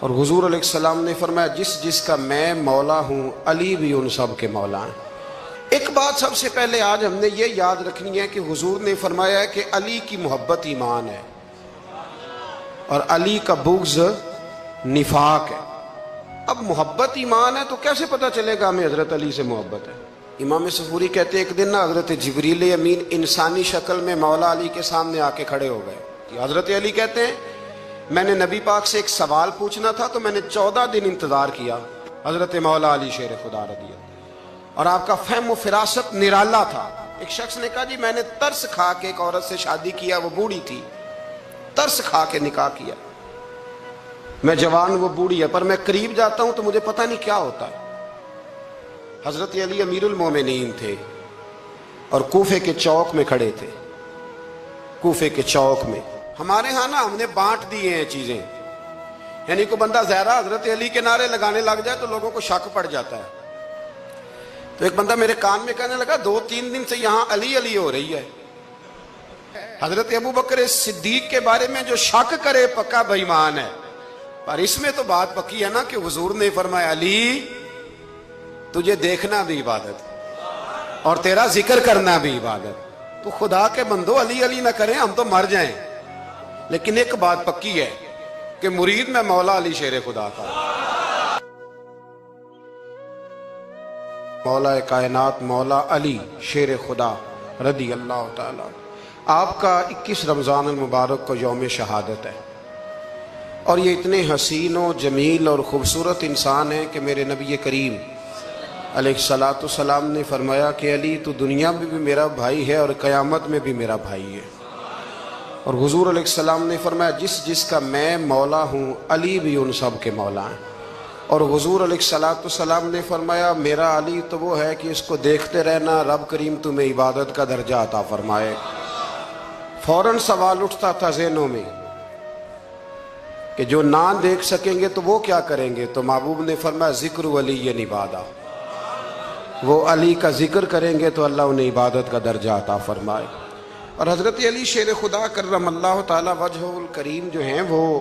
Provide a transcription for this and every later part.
اور حضور علیہ السلام نے فرمایا جس جس کا میں مولا ہوں علی بھی ان سب کے مولا ہیں۔ ایک بات سب سے پہلے آج ہم نے یہ یاد رکھنی ہے کہ حضور نے فرمایا ہے کہ علی کی محبت ایمان ہے اور علی کا بغض نفاق ہے۔ اب محبت ایمان ہے تو کیسے پتہ چلے گا ہمیں حضرت علی سے محبت ہے؟ امام صفوری کہتے ہیں ایک دن نا حضرت جبریل امین انسانی شکل میں مولا علی کے سامنے آ کے کھڑے ہو گئے۔ حضرت علی کہتے ہیں میں نے نبی پاک سے ایک سوال پوچھنا تھا تو میں نے 14 دن انتظار کیا۔ حضرت مولا علی شیر خدا رضی اللہ، اور آپ کا فہم و فراست نرالا تھا۔ ایک شخص نے کہا جی میں نے ترس کھا کے ایک عورت سے شادی کیا، وہ بوڑھی تھی، ترس کھا کے نکاح کیا، میں جوان وہ بوڑھی ہے، پر میں قریب جاتا ہوں تو مجھے پتہ نہیں کیا ہوتا ہے۔ حضرت علی امیر المومنین تھے اور کوفے کے چوک میں کھڑے تھے۔ کوفے کے چوک میں ہمارے ہاں نا ہم نے بانٹ دیے ہیں چیزیں، یعنی کوئی بندہ زہرا حضرت علی کے نعرے لگانے لگ جائے تو لوگوں کو شک پڑ جاتا ہے۔ تو ایک بندہ میرے کان میں کہنے لگا 2-3 دن سے یہاں علی علی ہو رہی ہے۔ حضرت ابو بکر صدیق کے بارے میں جو شک کرے پکا بے ایمان ہے، پر اس میں تو بات پکی ہے نا کہ حضور نے فرمایا علی تجھے دیکھنا بھی عبادت اور تیرا ذکر کرنا بھی عبادت۔ تو خدا کے بندو علی علی نہ کریں، ہم تو مر جائیں، لیکن ایک بات پکی ہے کہ مرید میں مولا علی شیر خدا کا، مولا کائنات مولا علی شیر خدا رضی اللہ تعالی۔ آپ کا 21 رمضان المبارک کو یوم شہادت ہے، اور یہ اتنے حسین و جمیل اور خوبصورت انسان ہیں کہ میرے نبی کریم علیہ الصلوۃ والسلام نے فرمایا کہ علی تو دنیا میں بھی میرا بھائی ہے اور قیامت میں بھی میرا بھائی ہے۔ اور حضور علیہ السلام نے فرمایا جس جس کا میں مولا ہوں علی بھی ان سب کے مولا ہیں۔ اور حضور علیہ الصلوۃ والسلام نے فرمایا میرا علی تو وہ ہے کہ اس کو دیکھتے رہنا رب کریم تمہیں عبادت کا درجہ عطا فرمائے۔ فوراً سوال اٹھتا تھا ذہنوں میں کہ جو نہ دیکھ سکیں گے تو وہ کیا کریں گے؟ تو محبوب نے فرمایا ذکر علی عبادہ، وہ علی کا ذکر کریں گے تو اللہ انہیں عبادت کا درجہ عطا فرمائے۔ اور حضرت علی شیر خدا کرم اللہ تعالی وجہ الکریم جو ہیں وہ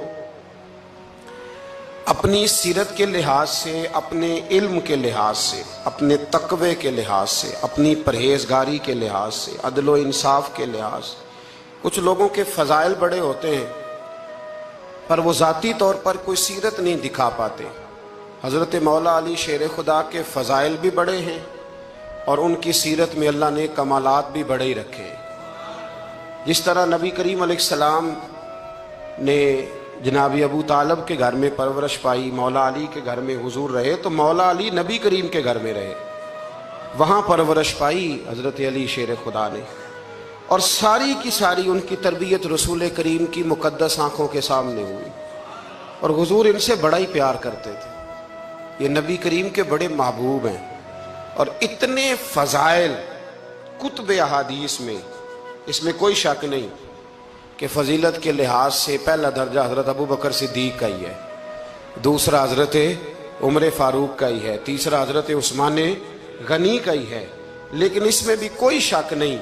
اپنی سیرت کے لحاظ سے، اپنے علم کے لحاظ سے، اپنے تقوی کے لحاظ سے، اپنی پرہیزگاری کے لحاظ سے، عدل و انصاف کے لحاظ سے، کچھ لوگوں کے فضائل بڑے ہوتے ہیں پر وہ ذاتی طور پر کوئی سیرت نہیں دکھا پاتے۔ حضرت مولا علی شیر خدا کے فضائل بھی بڑے ہیں اور ان کی سیرت میں اللہ نے کمالات بھی بڑے ہی رکھے ہیں۔ جس طرح نبی کریم علیہ السلام نے جناب ابو طالب کے گھر میں پرورش پائی، مولا علی کے گھر میں حضور رہے، تو مولا علی نبی کریم کے گھر میں رہے، وہاں پرورش پائی حضرت علی شیر خدا نے، اور ساری کی ساری ان کی تربیت رسول کریم کی مقدس آنکھوں کے سامنے ہوئی، اور حضور ان سے بڑا ہی پیار کرتے تھے۔ یہ نبی کریم کے بڑے محبوب ہیں، اور اتنے فضائل کتب احادیث میں، اس میں کوئی شک نہیں کہ فضیلت کے لحاظ سے پہلا درجہ حضرت ابو بکر صدیق کا ہی ہے، دوسرا حضرت عمر فاروق کا ہی ہے، تیسرا حضرت عثمان غنی کا ہی ہے، لیکن اس میں بھی کوئی شک نہیں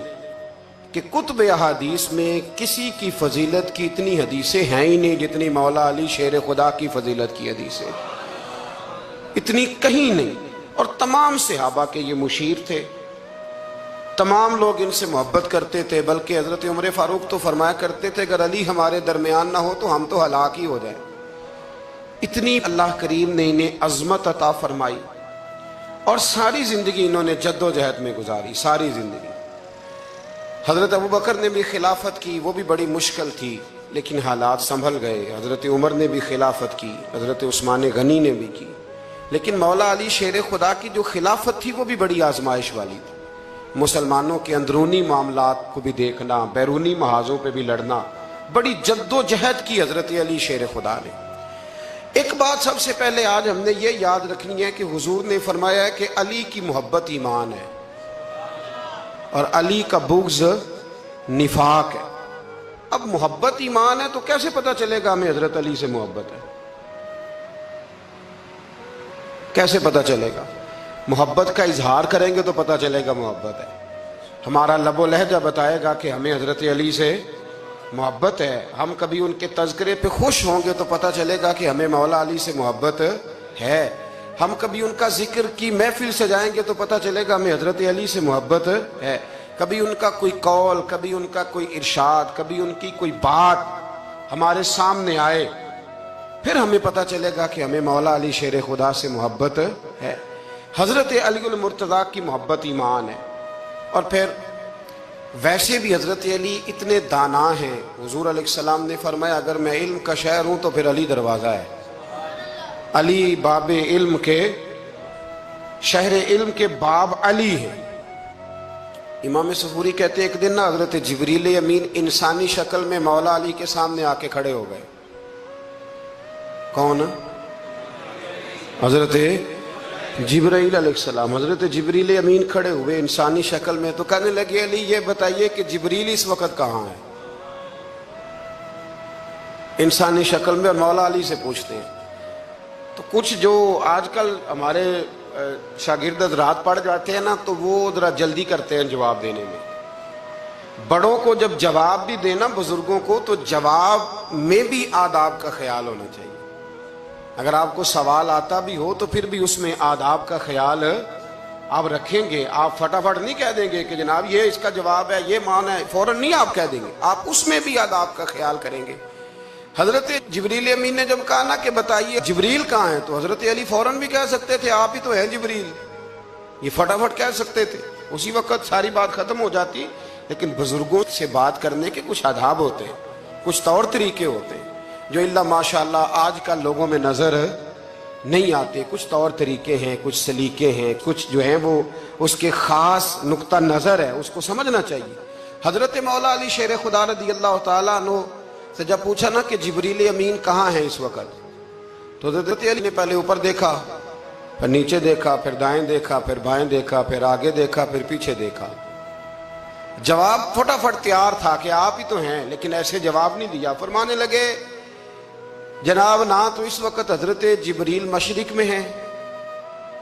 کہ کتب احادیث میں کسی کی فضیلت کی اتنی حدیثیں ہیں ہی نہیں جتنی مولا علی شیر خدا کی فضیلت کی حدیثیں، اتنی کہیں نہیں۔ اور تمام صحابہ کے یہ مشیر تھے، تمام لوگ ان سے محبت کرتے تھے، بلکہ حضرت عمر فاروق تو فرمایا کرتے تھے اگر علی ہمارے درمیان نہ ہو تو ہم تو ہلاک ہی ہو جائیں۔ اتنی اللہ کریم نے انہیں عظمت عطا فرمائی، اور ساری زندگی انہوں نے جد و جہد میں گزاری، ساری زندگی۔ حضرت ابو بکر نے بھی خلافت کی، وہ بھی بڑی مشکل تھی لیکن حالات سنبھل گئے۔ حضرت عمر نے بھی خلافت کی، حضرت عثمان غنی نے بھی کی، لیکن مولا علی شیر خدا کی جو خلافت تھی وہ بھی بڑی آزمائش والی تھی۔ مسلمانوں کے اندرونی معاملات کو بھی دیکھنا، بیرونی محاذوں پہ بھی لڑنا، بڑی جد و جہد کی حضرت علی شیر خدا نے۔ ایک بات سب سے پہلے آج ہم نے یہ یاد رکھنی ہے کہ حضور نے فرمایا ہے کہ علی کی محبت ایمان ہے اور علی کا بغض نفاق ہے۔ اب محبت ایمان ہے تو کیسے پتہ چلے گا ہمیں حضرت علی سے محبت ہے؟ کیسے پتہ چلے گا؟ محبت کا اظہار کریں گے تو پتہ چلے گا محبت ہے۔ ہمارا لب و لہجہ بتائے گا کہ ہمیں حضرت علی سے محبت ہے. ہم کبھی ان کے تذکرے پہ خوش ہوں گے تو پتہ چلے گا کہ ہمیں مولا علی سے محبت ہے. ہم کبھی ان کا ذکر کی محفل سے جائیں گے تو پتہ چلے گا ہمیں حضرت علی سے محبت ہے. کبھی ان کا کوئی قول، کبھی ان کا کوئی ارشاد، کبھی ان کی کوئی بات ہمارے سامنے آئے، پھر ہمیں پتہ چلے گا کہ ہمیں مولا علی شیر خدا سے محبت ہے. حضرت علی المرتضیٰ کی محبت ایمان ہے. اور پھر ویسے بھی حضرت علی اتنے دانا ہیں. حضور علیہ السلام نے فرمایا اگر میں علم کا شہر ہوں تو پھر علی دروازہ ہے. علی باب علم کے، شہر علم کے باب علی ہے. امام صفوری کہتے ہیں ایک دن نا حضرت جبریل امین انسانی شکل میں مولا علی کے سامنے آ کے کھڑے ہو گئے. کون؟ حضرت جبرائیل علیہ السلام. حضرت جبریل امین کھڑے ہوئے انسانی شکل میں تو کہنے لگے علی یہ بتائیے کہ جبریل اس وقت کہاں ہے؟ انسانی شکل میں. اور مولا علی سے پوچھتے ہیں. تو کچھ جو آج کل ہمارے شاگرد حضرات پڑھ جاتے ہیں نا تو وہ ذرا جلدی کرتے ہیں جواب دینے میں. بڑوں کو جب جواب بھی دینا بزرگوں کو تو جواب میں بھی آداب کا خیال ہونا چاہیے. اگر آپ کو سوال آتا بھی ہو تو پھر بھی اس میں آداب کا خیال آپ رکھیں گے. آپ فٹافٹ نہیں کہہ دیں گے کہ جناب یہ اس کا جواب ہے، یہ معنی ہے، فوراً نہیں آپ کہہ دیں گے. آپ اس میں بھی آداب کا خیال کریں گے. حضرت جبریل امین نے جب کہا نا کہ بتائیے جبریل کہاں ہے تو حضرت علی فوراً بھی کہہ سکتے تھے آپ ہی تو ہیں جبریل. یہ فٹافٹ کہہ سکتے تھے، اسی وقت ساری بات ختم ہو جاتی. لیکن بزرگوں سے بات کرنے کے کچھ آداب ہوتے ہیں، کچھ طور طریقے ہوتے ہیں جو اللہ ماشاءاللہ آج کل لوگوں میں نظر نہیں آتے. کچھ طور طریقے ہیں، کچھ سلیقے ہیں، کچھ جو ہیں وہ اس کے خاص نقطہ نظر ہے، اس کو سمجھنا چاہیے. حضرت مولا علی شیر خدا رضی اللہ تعالیٰ عنہ سے جب پوچھا نا کہ جبریل امین کہاں ہے اس وقت تو حضرت علی نے پہلے اوپر دیکھا، پھر نیچے دیکھا، پھر دائیں دیکھا، پھر بائیں دیکھا، پھر آگے دیکھا، پھر پیچھے دیکھا. جواب فٹافٹ تیار تھا کہ آپ ہی تو ہیں، لیکن ایسے جواب نہیں دیا. فرمانے لگے جناب نہ تو اس وقت حضرت جبریل مشرق میں ہیں،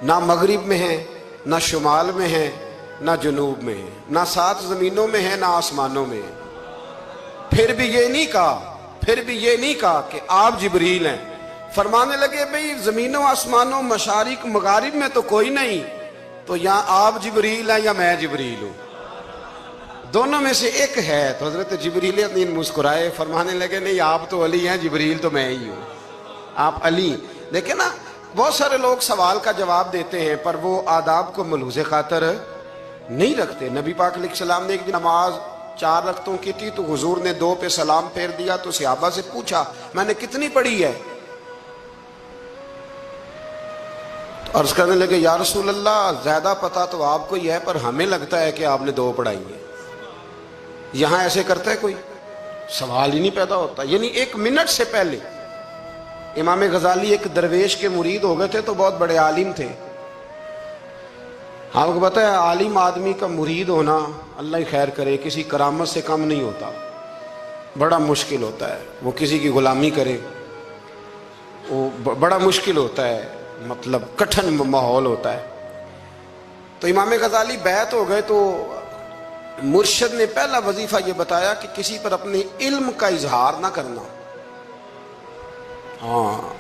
نہ مغرب میں ہیں، نہ شمال میں ہیں، نہ جنوب میں ہیں، نہ 7 زمینوں میں ہیں، نہ آسمانوں میں ہیں. پھر بھی یہ نہیں کہا کہ آپ جبریل ہیں. فرمانے لگے بھئی زمینوں آسمانوں مشارق مغارب میں تو کوئی نہیں، تو یا آپ جبریل ہیں یا میں جبریل ہوں، دونوں میں سے ایک ہے. تو حضرت جبریل امین مسکرائے، فرمانے لگے نہیں آپ تو علی ہیں، جبریل تو میں ہی ہوں، آپ علی. دیکھیں نا بہت سارے لوگ سوال کا جواب دیتے ہیں پر وہ آداب کو ملحوظ خاطر نہیں رکھتے. نبی پاک علیہ السلام نے ایک دن نماز 4 رکعتوں کی تھی تو حضور نے 2 پہ سلام پھیر دیا تو صحابہ سے پوچھا میں نے کتنی پڑھی ہے؟ تو عرض کرنے لگے یا رسول اللہ زیادہ پتہ تو آپ کو ہی ہے پر ہمیں لگتا ہے کہ آپ نے 2 پڑھائی ہیں. یہاں ایسے کرتا ہے کوئی؟ سوال ہی نہیں پیدا ہوتا. یعنی 1 منٹ سے پہلے امام غزالی ایک درویش کے مرید ہو گئے تھے تو بہت بڑے عالم تھے. آپ کو پتہ ہے عالم آدمی کا مرید ہونا اللہ ہی خیر کرے کسی کرامت سے کم نہیں ہوتا، بڑا مشکل ہوتا ہے. وہ کسی کی غلامی کرے وہ بڑا مشکل ہوتا ہے، مطلب کٹھن ماحول ہوتا ہے. تو امام غزالی بیعت ہو گئے تو مرشد نے پہلا وظیفہ یہ بتایا کہ کسی پر اپنے علم کا اظہار نہ کرنا.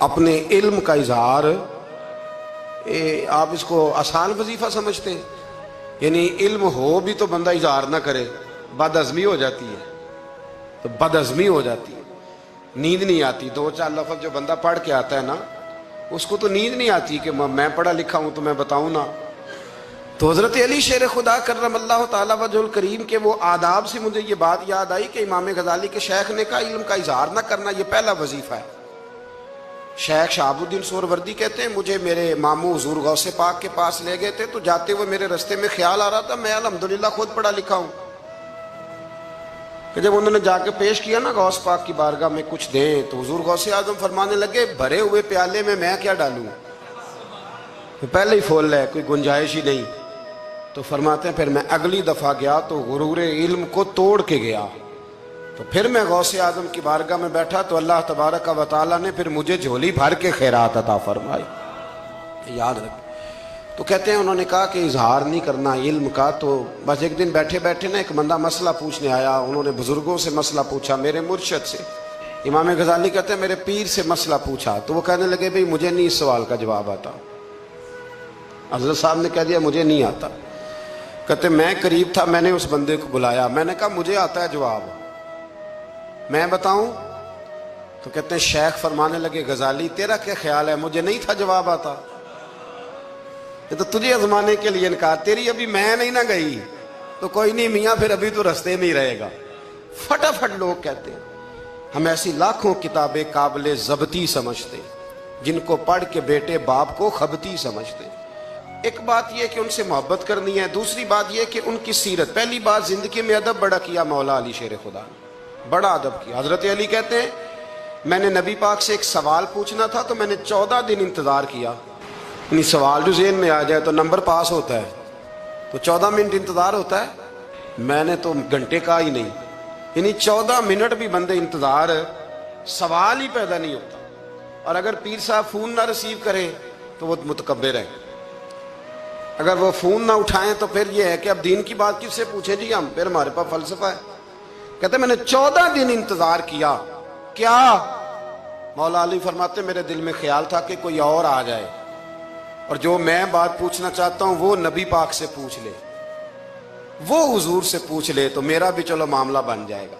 اپنے علم کا اظہار آپ اس کو آسان وظیفہ سمجھتے ہیں؟ یعنی علم ہو بھی تو بندہ اظہار نہ کرے، بد ہضمی ہو جاتی ہے. تو بد ہضمی ہو جاتی ہے، نیند نہیں آتی. 2-4 لفظ جو بندہ پڑھ کے آتا ہے نا اس کو تو نیند نہیں آتی کہ میں پڑھا لکھا ہوں تو میں بتاؤں نا. تو حضرت علی شیر خدا کرم اللہ تعالیٰ وجہ الکریم کے وہ آداب سے مجھے یہ بات یاد آئی کہ امام غزالی کے شیخ نے کہا علم کا اظہار نہ کرنا یہ پہلا وظیفہ ہے. شیخ شہاب الدین سہروردی کہتے ہیں مجھے میرے ماموں حضور غوث پاک کے پاس لے گئے تھے تو جاتے ہوئے میرے رستے میں خیال آ رہا تھا میں الحمدللہ خود پڑھا لکھا ہوں. کہ جب انہوں نے جا کے پیش کیا نا غوث پاک کی بارگاہ میں کچھ دیں تو حضور غوث اعظم فرمانے لگے بھرے ہوئے پیالے میں کیا ڈالوں، پہلے ہی فول ہے، کوئی گنجائش ہی نہیں. تو فرماتے ہیں پھر میں اگلی دفعہ گیا تو غرور علم کو توڑ کے گیا. تو پھر میں غوث اعظم کی بارگاہ میں بیٹھا تو اللہ تبارک و تعالیٰ نے پھر مجھے جھولی بھر کے خیرات عطا فرمائی. یاد رکھ. تو کہتے ہیں انہوں نے کہا کہ اظہار نہیں کرنا علم کا. تو بس ایک دن بیٹھے بیٹھے نا ایک بندہ مسئلہ پوچھنے آیا. انہوں نے بزرگوں سے مسئلہ پوچھا, میرے مرشد سے. امام غزالی کہتے ہیں میرے پیر سے مسئلہ پوچھا. تو وہ کہنے لگے بھئی مجھے نہیں اس سوال کا جواب آتا. حضرت صاحب نے کہہ دیا مجھے نہیں آتا. کہتے میں قریب تھا, میں نے اس بندے کو بلایا, میں نے کہا مجھے آتا ہے جواب, میں بتاؤں؟ تو کہتے ہیں شیخ فرمانے لگے غزالی تیرا کیا خیال ہے, مجھے نہیں تھا جواب آتا. یہ تو تجھے آزمانے کے لیے انکار, تیری ابھی میں نہیں نہ گئی تو کوئی نہیں میاں, پھر ابھی تو رستے میں ہی رہے گا. فٹافٹ لوگ کہتے ہیں. ہم ایسی لاکھوں کتابیں قابل ضبطی سمجھتے جن کو پڑھ کے بیٹے باپ کو خبتی سمجھتے. ایک بات یہ کہ ان سے محبت کرنی ہے, دوسری بات یہ کہ ان کی سیرت. پہلی بات زندگی میں ادب بڑا کیا مولا علی شیر خدا نے, بڑا ادب کیا. حضرت علی کہتے ہیں میں نے نبی پاک سے ایک سوال پوچھنا تھا تو میں نے 14 دن انتظار کیا. یعنی سوال جو ذہن میں آ جائے تو نمبر پاس ہوتا ہے, تو 14 منٹ انتظار ہوتا ہے. میں نے تو گھنٹے کا ہی نہیں, یعنی 14 منٹ بھی بندے انتظار, سوال ہی پیدا نہیں ہوتا. اور اگر پیر صاحب فون نہ ریسیو کریں تو وہ متکبر ہے, اگر وہ فون نہ اٹھائیں تو پھر یہ ہے کہ اب دین کی بات کس سے پوچھیں جی ہم, پھر ہمارے پاس فلسفہ ہے. کہتے میں نے 14 دن انتظار کیا. کیا؟ مولا علی فرماتے میرے دل میں خیال تھا کہ کوئی اور آ جائے اور جو میں بات پوچھنا چاہتا ہوں وہ نبی پاک سے پوچھ لے, وہ حضور سے پوچھ لے تو میرا بھی چلو معاملہ بن جائے گا.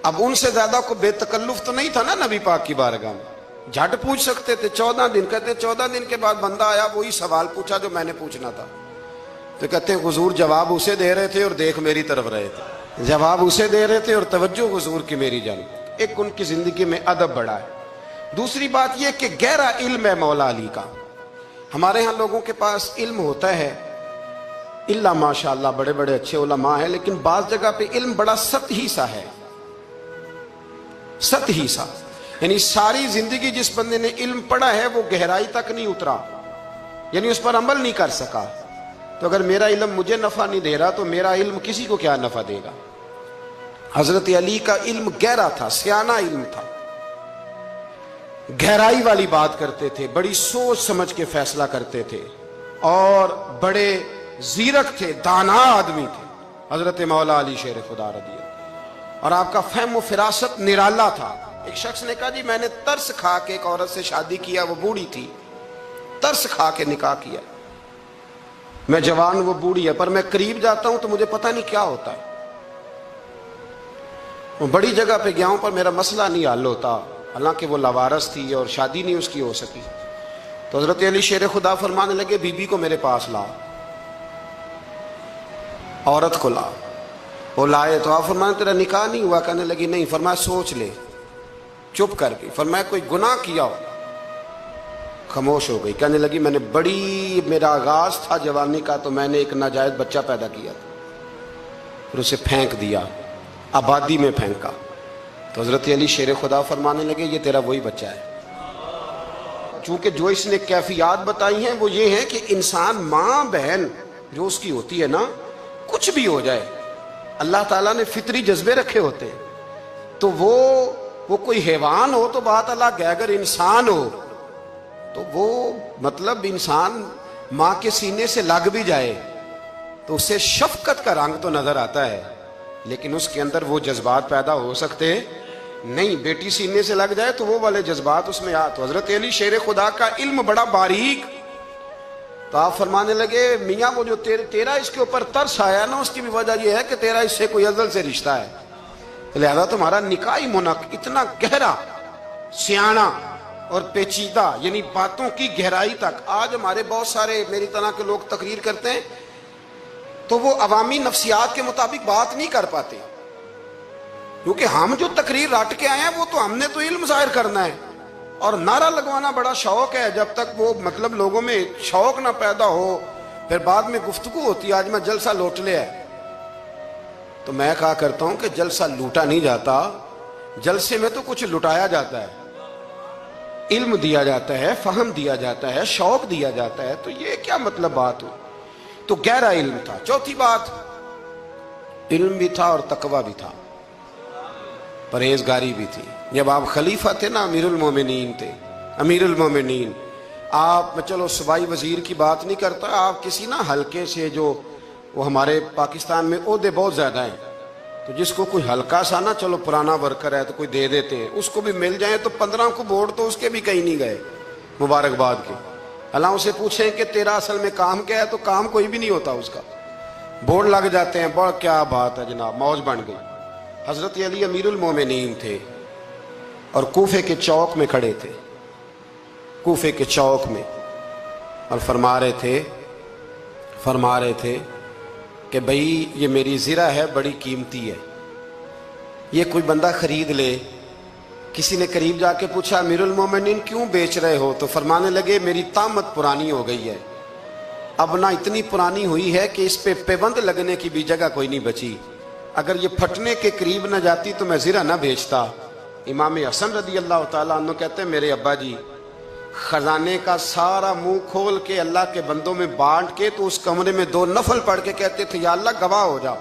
اب ان سے زیادہ کو بے تکلف تو نہیں تھا نا نبی پاک کی بارگاہ میں, جھٹ پوچھ سکتے تھے. 14 دن کہتے 14 دن کے بعد بندہ آیا, وہی سوال پوچھا جو میں نے پوچھنا تھا. تو کہتے ہیں حضور جواب اسے دے رہے تھے اور دیکھ میری طرف رہے تھے. جواب اسے دے رہے تھے اور توجہ حضور کی میری جانب. ایک ان کی زندگی میں ادب بڑا ہے. دوسری بات یہ کہ گہرا علم ہے مولا علی کا. ہمارے ہاں لوگوں کے پاس علم ہوتا ہے اللہ ماشاءاللہ بڑے بڑے اچھے علماء ہیں, لیکن بعض جگہ پہ علم بڑا سطحی سا ہے, سطحی سا. یعنی ساری زندگی جس بندے نے علم پڑھا ہے وہ گہرائی تک نہیں اترا, یعنی اس پر عمل نہیں کر سکا. تو اگر میرا علم مجھے نفع نہیں دے رہا تو میرا علم کسی کو کیا نفع دے گا. حضرت علی کا علم گہرا تھا, سیانہ علم تھا, گہرائی والی بات کرتے تھے, بڑی سوچ سمجھ کے فیصلہ کرتے تھے اور بڑے زیرک تھے, دانا آدمی تھے حضرت مولا علی شیر خدا رضی اللہ. اور آپ کا فہم و فراست نرالا تھا. ایک شخص نے کہا جی میں نے ترس کھا کے ایک عورت سے شادی کیا, وہ بوڑھی تھی, ترس کھا کے نکاح کیا. میں جوان, وہ بوڑھی ہے, پر میں قریب جاتا ہوں تو مجھے پتہ نہیں کیا ہوتا ہے. وہ بڑی جگہ پہ گیا ہوں پر میرا مسئلہ نہیں حل ہوتا, حالانکہ وہ لاوارث تھی اور شادی نہیں اس کی ہو سکی. تو حضرت علی شیر خدا فرمانے لگے بی بی کو میرے پاس لا, عورت کو لا. وہ لائے تو آپ فرمانے تیرا نکاح نہیں ہوا؟ کہنے لگی نہیں. فرمایا سوچ لے. چپ کر گئی. فرمایا کوئی گناہ کیا ہو؟ خاموش ہو گئی. کہنے لگی میں نے میرا آغاز تھا جوانی کا تو میں نے ایک ناجائز بچہ پیدا کیا تھا, پھر اسے پھینک دیا, آبادی میں پھینکا. تو حضرت علی شیر خدا فرمانے لگے یہ تیرا وہی بچہ ہے. چونکہ جو اس نے کیفیات بتائی ہیں وہ یہ ہے کہ انسان ماں بہن جو اس کی ہوتی ہے نا, کچھ بھی ہو جائے, اللہ تعالیٰ نے فطری جذبے رکھے ہوتے ہیں. تو وہ کوئی حیوان ہو تو بات الگ ہے, اگر انسان ہو تو وہ مطلب انسان ماں کے سینے سے لگ بھی جائے تو اسے شفقت کا رنگ تو نظر آتا ہے, لیکن اس کے اندر وہ جذبات پیدا ہو سکتے نہیں. بیٹی سینے سے لگ جائے تو وہ والے جذبات اس میں تو حضرت علی شیر خدا کا علم بڑا باریک. تو آپ فرمانے لگے میاں وہ جو تیرا اس کے اوپر ترس آیا نا, اس کی بھی وجہ یہ ہے کہ تیرا اس سے کوئی ازل سے رشتہ ہے, لہذا تمہارا نکاحی منعقد اتنا گہرا, سیاںہ اور پیچیدہ, یعنی باتوں کی گہرائی تک. آج ہمارے بہت سارے میری طرح کے لوگ تقریر کرتے ہیں تو وہ عوامی نفسیات کے مطابق بات نہیں کر پاتے, کیونکہ ہم جو تقریر رٹ کے آئے ہیں وہ تو ہم نے تو علم ظاہر کرنا ہے, اور نعرہ لگوانا بڑا شوق ہے. جب تک وہ مطلب لوگوں میں شوق نہ پیدا ہو پھر بعد میں گفتگو ہوتی ہے. آج میں جلسہ لوٹ لیا ہے تو میں کہا کرتا ہوں کہ جلسہ لوٹا نہیں جاتا, جلسے میں تو کچھ لٹایا جاتا ہے, علم دیا جاتا ہے, فہم دیا جاتا ہے, شوق دیا جاتا ہے. تو یہ کیا مطلب بات ہو؟ تو گہرا علم تھا. چوتھی بات, علم بھی تھا اور تقوی بھی تھا, پرہیزگاری بھی تھی. جب آپ خلیفہ تھے نا, امیر المومنین تھے, امیر المومنین, آپ، میں چلو صوبائی وزیر کی بات نہیں کرتا، آپ کسی نا حلقے سے، جو وہ ہمارے پاکستان میں عہدے بہت زیادہ ہیں، تو جس کو کوئی ہلکا سا نا، چلو پرانا ورکر ہے تو کوئی دے دیتے ہیں، اس کو بھی مل جائیں تو 15 کو ووٹ تو اس کے بھی کہیں نہیں گئے مبارکباد کے۔ اللہ اسے پوچھیں کہ تیرا اصل میں کام کیا ہے، تو کام کوئی بھی نہیں ہوتا اس کا، بورڈ لگ جاتے ہیں، بڑا کیا بات ہے جناب، موج بن گئی۔ حضرت علی امیر المومنین تھے اور کوفے کے چوک میں کھڑے تھے، کوفے کے چوک میں، اور فرما رہے تھے کہ بھئی یہ میری زرہ ہے، بڑی قیمتی ہے، یہ کوئی بندہ خرید لے۔ کسی نے قریب جا کے پوچھا امیر المومنین کیوں بیچ رہے ہو؟ تو فرمانے لگے میری طامت پرانی ہو گئی ہے، اب نہ اتنی پرانی ہوئی ہے کہ اس پہ پیوند لگنے کی بھی جگہ کوئی نہیں بچی، اگر یہ پھٹنے کے قریب نہ جاتی تو میں زرہ نہ بیچتا۔ امام حسن رضی اللہ تعالیٰ عنہ کہتے ہیں میرے ابا جی خزانے کا سارا منہ کھول کے اللہ کے بندوں میں بانٹ کے تو اس کمرے میں 2 نفل پڑھ کے کہتے تھے یا اللہ گواہ ہو جا،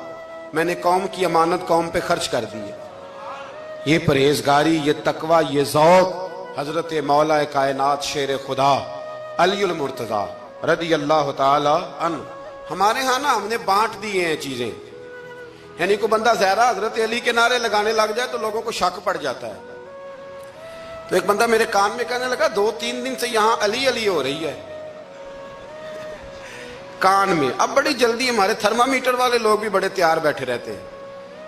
میں نے قوم کی امانت قوم پہ خرچ کر دی ہے۔ یہ پرہیزگاری، یہ تقوی، یہ ذوق حضرت مولا کائنات شیر خدا علی المرتضیٰ رضی اللہ تعالی عنہ، ہمارے ہاں نا ہم نے بانٹ دیے ہیں چیزیں، یعنی کوئی بندہ زہرا حضرت علی کے نعرے لگانے لگ جائے تو لوگوں کو شک پڑ جاتا ہے۔ تو ایک بندہ میرے کان میں کہنے لگا 2-3 دن سے یہاں علی علی ہو رہی ہے کان میں، اب بڑی جلدی ہمارے تھرمامیٹر والے لوگ بھی بڑے تیار بیٹھے رہتے ہیں،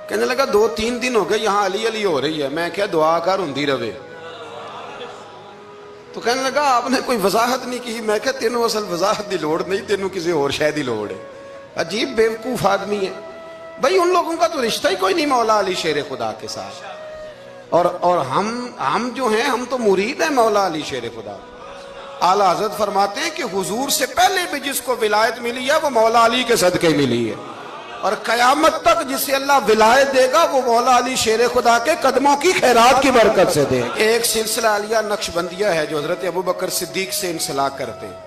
کہنے لگا 2-3 دن ہو گئے یہاں علی علی ہو رہی ہے، میں کیا دعا کر ہندی رہے۔ تو کہنے لگا آپ نے کوئی وضاحت نہیں کی، میں کہا تینوں اصل وضاحت دی لوڑ نہیں، تینوں کسی اور شے دی لوڑ ہے۔ عجیب بیوقوف آدمی ہے بھائی، ان لوگوں کا تو رشتہ ہی کوئی نہیں مولا علی شیر خدا کے ساتھ، اور ہم جو ہیں ہم تو مرید ہیں مولا علی شیر خدا۔ اعلیٰ حضرت فرماتے ہیں کہ حضور سے پہلے بھی جس کو ولایت ملی ہے وہ مولا علی کے صدقے ملی ہے، اور قیامت تک جسے اللہ ولایت دے گا وہ مولا علی شیر خدا کے قدموں کی خیرات کی برکت سے دے۔ ایک سلسلہ علیہ نقشبندیہ ہے جو حضرت ابوبکر صدیق سے انسلاک کرتے ہیں،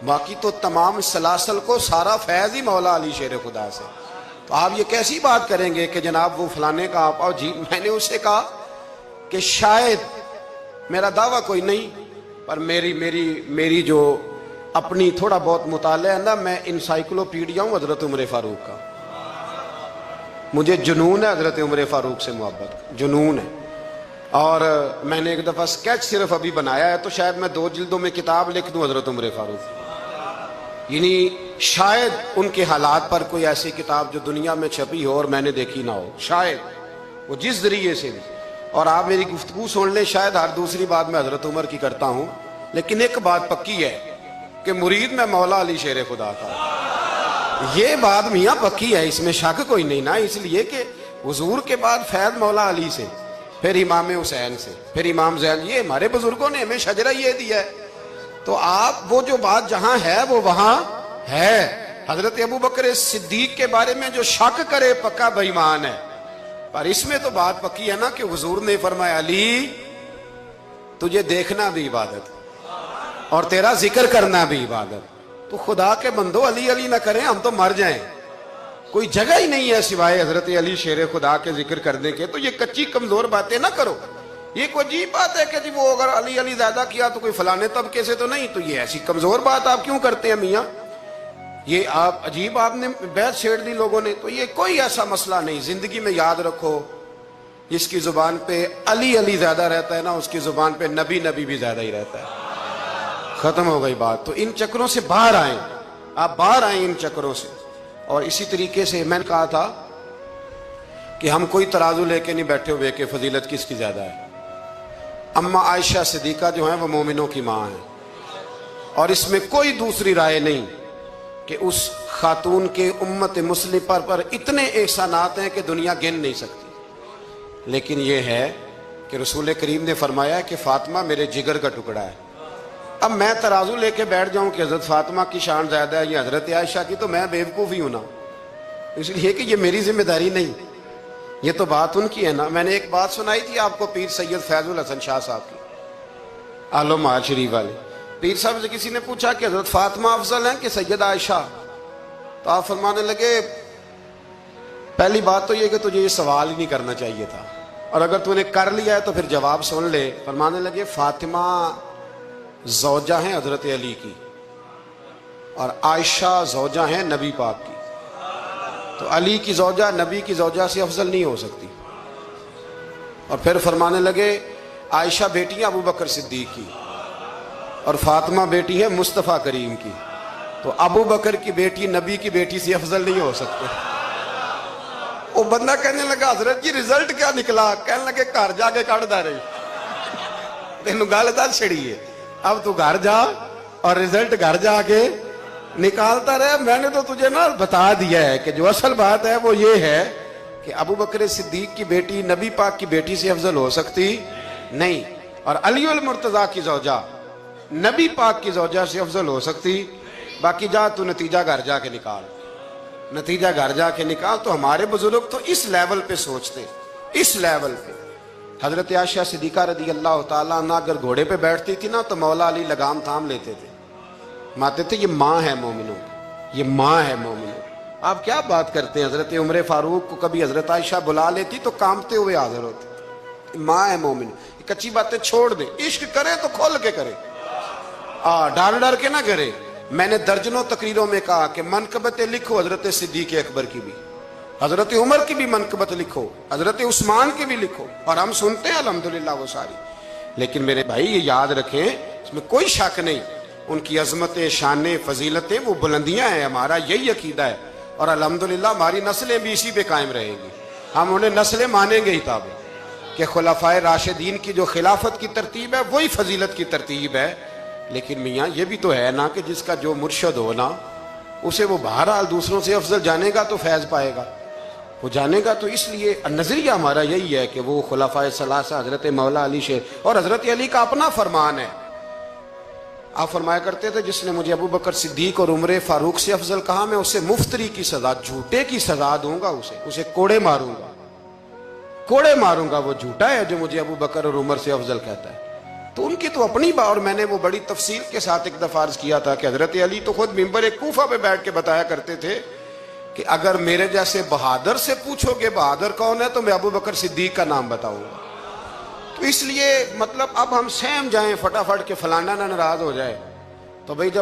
باقی تو تمام سلاسل کو سارا فیض ہی مولا علی شیر خدا سے۔ تو آپ یہ کیسی بات کریں گے کہ جناب وہ فلانے کا آپ آؤ جی؟ میں نے اسے کہا کہ شاید میرا دعویٰ کوئی نہیں، پر میری جو اپنی تھوڑا بہت مطالعہ ہے نا، میں انسائکلوپیڈیا ہوں حضرت عمر فاروق کا، مجھے جنون ہے حضرت عمر فاروق سے محبت، جنون ہے۔ اور میں نے ایک دفعہ سکیچ صرف ابھی بنایا ہے، تو شاید میں 2 جلدوں میں کتاب لکھ دوں حضرت عمر فاروق، یعنی شاید ان کے حالات پر کوئی ایسی کتاب جو دنیا میں چھپی ہو اور میں نے دیکھی نہ ہو، شاید وہ جس ذریعے سے بھی۔ اور آپ میری گفتگو سن لیں، شاید ہر دوسری بات میں حضرت عمر کی کرتا ہوں، لیکن ایک بات پکی ہے کہ مرید میں مولا علی شیر خدا کا، یہ بات میاں پکی ہے، اس میں شک کوئی نہیں نا، اس لیے کہ حضور کے بعد فیض مولا علی سے، پھر امام حسین سے، پھر امام زین، یہ ہمارے بزرگوں نے ہمیں شجرہ یہ دیا ہے۔ تو آپ وہ جو بات جہاں ہے وہ وہاں ہے۔ حضرت ابوبکر صدیق کے بارے میں جو شک کرے پکا بے ایمان ہے، پر اس میں تو بات پکی ہے نا کہ حضور نے فرمایا علی تجھے دیکھنا بھی عبادت اور تیرا ذکر کرنا بھی عبادت، تو خدا کے بندو علی علی نہ کریں، ہم تو مر جائیں، کوئی جگہ ہی نہیں ہے سوائے حضرت علی شیر خدا کے ذکر کرنے کے۔ تو یہ کچی کمزور باتیں نہ کرو، یہ کوئی عجیب بات ہے کہ جی وہ اگر علی علی زیادہ کیا تو کوئی فلانے طبقے سے تو نہیں، تو یہ ایسی کمزور بات آپ کیوں کرتے ہیں میاں؟ یہ آپ عجیب، آپ نے بیعت چھیڑ دی لوگوں نے، تو یہ کوئی ایسا مسئلہ نہیں۔ زندگی میں یاد رکھو، جس کی زبان پہ علی علی زیادہ رہتا ہے نا، اس کی زبان پہ نبی نبی بھی زیادہ ہی رہتا ہے، ختم ہو گئی بات۔ تو ان چکروں سے باہر آئیں، آپ باہر آئیں ان چکروں سے۔ اور اسی طریقے سے میں نے کہا تھا کہ ہم کوئی ترازو لے کے نہیں بیٹھے ہوئے کہ فضیلت کس کی زیادہ ہے۔ اماں عائشہ صدیقہ جو ہیں وہ مومنوں کی ماں ہیں، اور اس میں کوئی دوسری رائے نہیں کہ اس خاتون کے امت مسلمہ پر اتنے احسانات ہیں کہ دنیا گن نہیں سکتی، لیکن یہ ہے کہ رسول کریم نے فرمایا کہ فاطمہ میرے جگر کا ٹکڑا ہے۔ اب میں ترازو لے کے بیٹھ جاؤں کہ حضرت فاطمہ کی شان زیادہ ہے یا حضرت عائشہ کی، تو میں بیوقوف ہی ہوں نا، اس لیے کہ یہ میری ذمہ داری نہیں، یہ تو بات ان کی ہے نا۔ میں نے ایک بات سنائی تھی آپ کو پیر سید فیض الحسن شاہ صاحب کی، عالم آل شریف والے پیر صاحب سے کسی نے پوچھا کہ حضرت فاطمہ افضل ہیں کہ سید عائشہ؟ تو آپ فرمانے لگے پہلی بات تو یہ کہ تجھے یہ سوال ہی نہیں کرنا چاہیے تھا، اور اگر تو نے کر لیا ہے تو پھر جواب سن لے۔ فرمانے لگے فاطمہ زوجہ ہیں حضرت علی کی اور عائشہ زوجہ ہیں نبی پاک کی، تو علی کی زوجہ نبی کی زوجہ سے افضل نہیں ہو سکتی۔ اور پھر فرمانے لگے عائشہ بیٹی ہے ابو بکر صدیق کی اور فاطمہ بیٹی ہے مصطفیٰ کریم کی، تو ابو بکر کی بیٹی نبی کی بیٹی سے افضل نہیں ہو سکتے۔ وہ بندہ کہنے لگا حضرت جی رزلٹ کیا نکلا؟ کہنے لگے گھر جا کے کٹ دا رہی تینوں گل دس چھڑی ہے، اب تو گھر جا اور رزلٹ گھر جا کے نکالتا رہے۔ میں نے تو تجھے نا بتا دیا ہے کہ جو اصل بات ہے وہ یہ ہے کہ ابو بکر صدیق کی بیٹی نبی پاک کی بیٹی سے افضل ہو سکتی نہیں، اور علی المرتضیٰ کی زوجہ نبی پاک کی زوجہ سے افضل ہو سکتی۔ باقی جا تو نتیجہ گھر جا کے نکال، نتیجہ گھر جا کے نکال۔ تو ہمارے بزرگ تو اس لیول پہ سوچتے، اس لیول پہ۔ حضرت عائشہ صدیقہ رضی اللہ تعالیٰ عنہ اگر گھوڑے پہ بیٹھتی تھی نا تو مولا علی لگام تھام لیتے تھے، ماتے تھے یہ ماں ہے مومنوں کی، یہ ماں ہے مومنوں۔ آپ کیا بات کرتے ہیں؟ حضرت عمر فاروق کو کبھی حضرت عائشہ بلا لیتی تو کانپتے ہوئے حاضر ہوتے۔ ماں ہے مومن، کچی باتیں چھوڑ دے، عشق کرے تو کھول کے کرے، ڈر ڈر کے نہ کرے۔ میں نے درجنوں تقریروں میں کہا کہ منقبتیں لکھو حضرت صدیق اکبر کی بھی، حضرت عمر کی بھی منقبت لکھو، حضرت عثمان کی بھی لکھو، اور ہم سنتے ہیں الحمدللہ وہ ساری۔ لیکن میرے بھائی یہ یاد رکھیں، اس میں کوئی شک نہیں، ان کی عظمتیں، شانیں، فضیلتیں وہ بلندیاں ہیں، ہمارا یہی عقیدہ ہے، اور الحمدللہ ہماری نسلیں بھی اسی پہ قائم رہیں گی۔ ہم انہیں نسلیں مانیں گے ہی تابع کہ خلفائے راشدین کی جو خلافت کی ترتیب ہے وہی فضیلت کی ترتیب ہے۔ لیکن میاں یہ بھی تو ہے نا کہ جس کا جو مرشد ہو نا اسے وہ بہرحال دوسروں سے افضل جانے گا تو فیض پائے گا، وہ جانے گا۔ تو اس لیے نظریہ ہمارا یہی ہے کہ وہ خلفائے ثلاثہ حضرت مولا علی سے، اور حضرت علی کا اپنا فرمان ہے۔ آپ فرمایا کرتے تھے جس نے مجھے ابو بکر صدیق اور عمر فاروق سے افضل کہا میں اسے مفتری کی سزا، جھوٹے کی سزا دوں گا، اسے کوڑے ماروں گا، کوڑے ماروں گا۔ وہ جھوٹا ہے جو مجھے ابو بکر اور عمر سے افضل کہتا ہے۔ تو ان کی تو اپنی بات، اور میں نے وہ بڑی تفصیل کے ساتھ ایک دفعہ عرض کیا تھا کہ حضرت علی تو خود ممبر کوفہ پہ بیٹھ کے بتایا کرتے تھے کہ اگر میرے جیسے بہادر سے پوچھو گے بہادر کون ہے تو میں ابو بکر صدیق کا نام بتاؤں گا۔ تو اس لیے مطلب اب ہم سہم جائیں فٹافٹ کہ فلانا نہ ناراض ہو جائے، تو بھئی جب